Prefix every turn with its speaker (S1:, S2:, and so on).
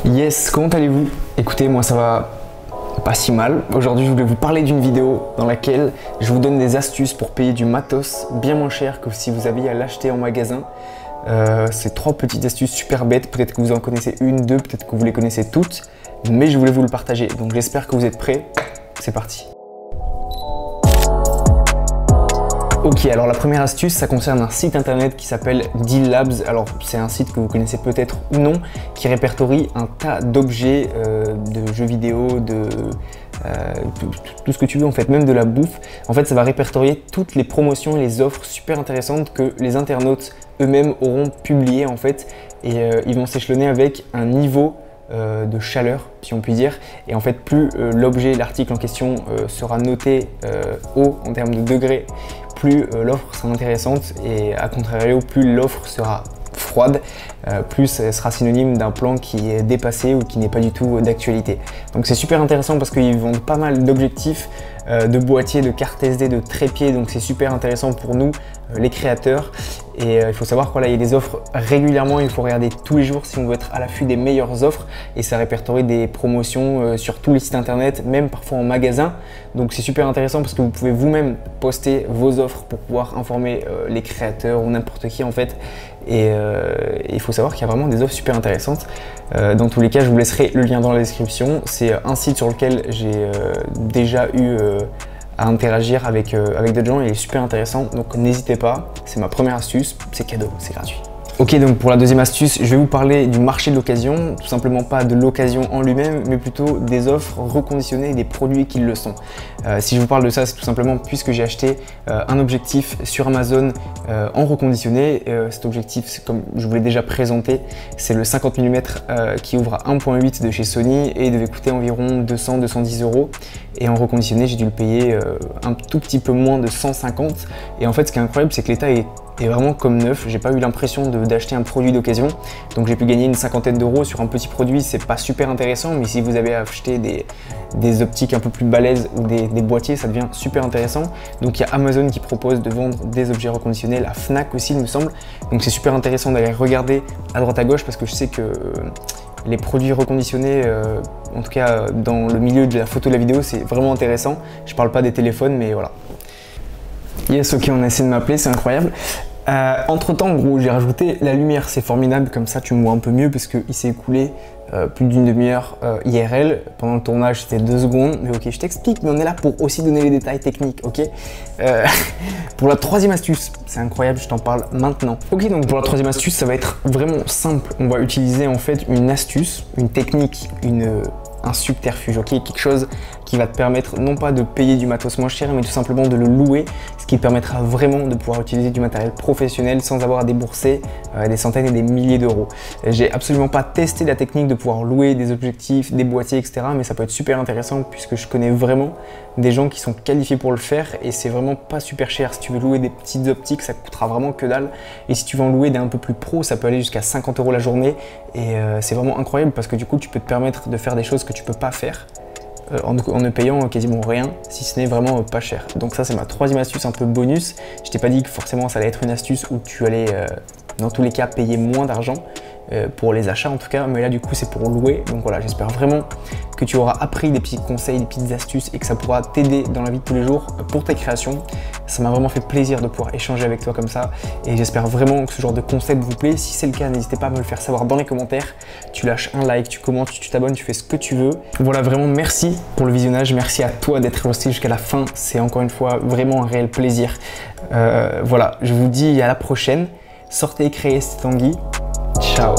S1: Yes, comment allez-vous? Écoutez, moi ça va pas si mal. Aujourd'hui, je voulais vous parler d'une vidéo dans laquelle je vous donne des astuces pour payer du matos bien moins cher que si vous aviez à l'acheter en magasin. C'est 3 petites astuces super bêtes, peut-être que vous en connaissez une, deux, peut-être que vous les connaissez toutes, mais je voulais vous le partager. Donc j'espère que vous êtes prêts. C'est parti. Ok, alors la première astuce, ça concerne un site internet qui s'appelle Deal Labs. Alors c'est un site que vous connaissez peut-être ou non, qui répertorie un tas d'objets, de jeux vidéo, de tout ce que tu veux en fait, même de la bouffe. En fait, ça va répertorier toutes les promotions et les offres super intéressantes que les internautes eux-mêmes auront publiées en fait, et ils vont s'échelonner avec un niveau de chaleur, si on peut dire, et en fait plus l'objet, l'article en question sera noté haut en termes de degrés, plus l'offre sera intéressante, et à contrario, plus l'offre sera froide, plus elle sera synonyme d'un plan qui est dépassé ou qui n'est pas du tout d'actualité. Donc c'est super intéressant parce qu'ils vendent pas mal d'objectifs, de boîtiers, de cartes SD, de trépieds, donc c'est super intéressant pour nous, les créateurs. Et il faut savoir qu'il y a des offres régulièrement, il faut regarder tous les jours si on veut être à l'affût des meilleures offres, et ça répertorie des promotions sur tous les sites internet, même parfois en magasin. Donc c'est super intéressant parce que vous pouvez vous-même poster vos offres pour pouvoir informer les créateurs ou n'importe qui en fait. Et il faut savoir qu'il y a vraiment des offres super intéressantes. Dans tous les cas, je vous laisserai le lien dans la description. C'est un site sur lequel j'ai déjà eu à interagir avec d'autres gens, et il est super intéressant, donc n'hésitez pas. C'est ma première astuce, c'est cadeau, c'est gratuit. Ok, donc pour la deuxième astuce, je vais vous parler du marché de l'occasion, tout simplement pas de l'occasion en lui-même, mais plutôt des offres reconditionnées et des produits qui le sont. Si je vous parle de ça, c'est tout simplement puisque j'ai acheté un objectif sur Amazon en reconditionné. Cet objectif, comme je vous l'ai déjà présenté, c'est le 50 mm qui ouvre à 1.8 de chez Sony et il devait coûter environ 200-210 €. Et en reconditionné, j'ai dû le payer un tout petit peu moins de 150. Et en fait, ce qui est incroyable, c'est que l'état est vraiment comme neuf. J'ai pas eu l'impression d'acheter un produit d'occasion, donc j'ai pu gagner une cinquantaine d'euros sur un petit produit. C'est pas super intéressant, mais si vous avez acheté des optiques un peu plus balèzes ou des boîtiers, ça devient super intéressant. Donc il y a Amazon qui propose de vendre des objets reconditionnés, la Fnac aussi il me semble, donc c'est super intéressant d'aller regarder à droite à gauche, parce que je sais que les produits reconditionnés, en tout cas dans le milieu de la photo et de la vidéo, c'est vraiment intéressant. Je parle pas des téléphones, mais voilà. Yes, ok, on a essayé de m'appeler, c'est incroyable. Entre temps, en gros, j'ai rajouté la lumière, c'est formidable, comme ça tu me vois un peu mieux, parce qu'il s'est écoulé plus d'une demi-heure IRL. Pendant le tournage, c'était 2 secondes, mais ok, je t'explique, mais on est là pour aussi donner les détails techniques, ok. Pour la troisième astuce, c'est incroyable, je t'en parle maintenant. Ok, donc pour la troisième astuce, ça va être vraiment simple. On va utiliser en fait une astuce, une technique, un subterfuge, ok, quelque chose qui va te permettre non pas de payer du matos moins cher, mais tout simplement de le louer, ce qui te permettra vraiment de pouvoir utiliser du matériel professionnel sans avoir à débourser des centaines et des milliers d'euros. J'ai absolument pas testé la technique de pouvoir louer des objectifs, des boîtiers, etc., mais ça peut être super intéressant puisque je connais vraiment des gens qui sont qualifiés pour le faire, et c'est vraiment pas super cher. Si tu veux louer des petites optiques, ça coûtera vraiment que dalle, et si tu veux en louer des un peu plus pro, ça peut aller jusqu'à 50 € la journée, et c'est vraiment incroyable parce que du coup tu peux te permettre de faire des choses que tu peux pas faire en ne payant quasiment rien, si ce n'est vraiment pas cher. Donc ça, c'est ma troisième astuce un peu bonus. Je t'ai pas dit que forcément ça allait être une astuce où tu allais dans tous les cas payer moins d'argent pour les achats en tout cas, mais là du coup c'est pour louer. Donc voilà, j'espère vraiment que tu auras appris des petits conseils, des petites astuces, et que ça pourra t'aider dans la vie de tous les jours pour tes créations. Ça m'a vraiment fait plaisir de pouvoir échanger avec toi comme ça, et j'espère vraiment que ce genre de concept vous plaît. Si c'est le cas, n'hésitez pas à me le faire savoir dans les commentaires. Tu lâches un like, tu commentes, tu t'abonnes, tu fais ce que tu veux. Voilà, vraiment merci pour le visionnage, merci à toi d'être resté jusqu'à la fin. C'est encore une fois vraiment un réel plaisir. Voilà, je vous dis à la prochaine. Sortez et créez, c'était Tanguy. Ciao.